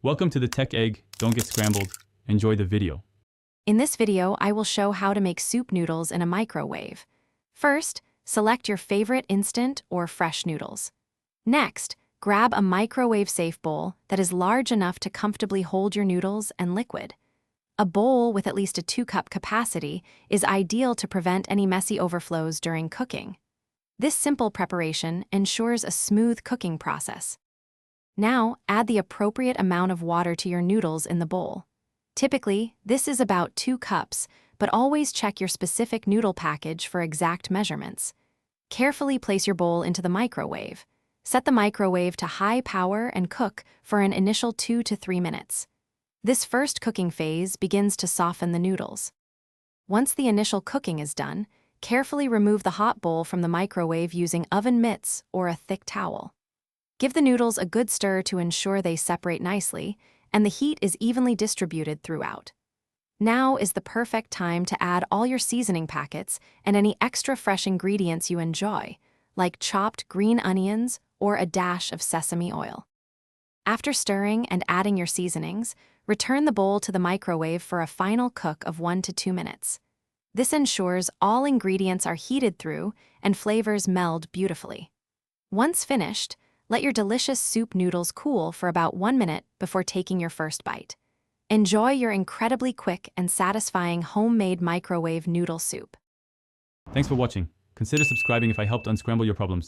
Welcome to the Tech Egg. Don't get scrambled. Enjoy the video. In this video, I will show how to make soup noodles in a microwave. First, select your favorite instant or fresh noodles. Next, grab a microwave-safe bowl that is large enough to comfortably hold your noodles and liquid. A bowl with at least a 2-cup capacity is ideal to prevent any messy overflows during cooking. This simple preparation ensures a smooth cooking process. Now, add the appropriate amount of water to your noodles in the bowl. Typically, this is about 2 cups, but always check your specific noodle package for exact measurements. Carefully place your bowl into the microwave. Set the microwave to high power and cook for an initial 2 to 3 minutes. This first cooking phase begins to soften the noodles. Once the initial cooking is done, carefully remove the hot bowl from the microwave using oven mitts or a thick towel. Give the noodles a good stir to ensure they separate nicely and the heat is evenly distributed throughout. Now is the perfect time to add all your seasoning packets and any extra fresh ingredients you enjoy, like chopped green onions or a dash of sesame oil. After stirring and adding your seasonings, return the bowl to the microwave for a final cook of 1 to 2 minutes. This ensures all ingredients are heated through and flavors meld beautifully. Once finished, let your delicious soup noodles cool for about 1 minute before taking your first bite. Enjoy your incredibly quick and satisfying homemade microwave noodle soup. Thanks for watching. Consider subscribing if I helped unscramble your problems.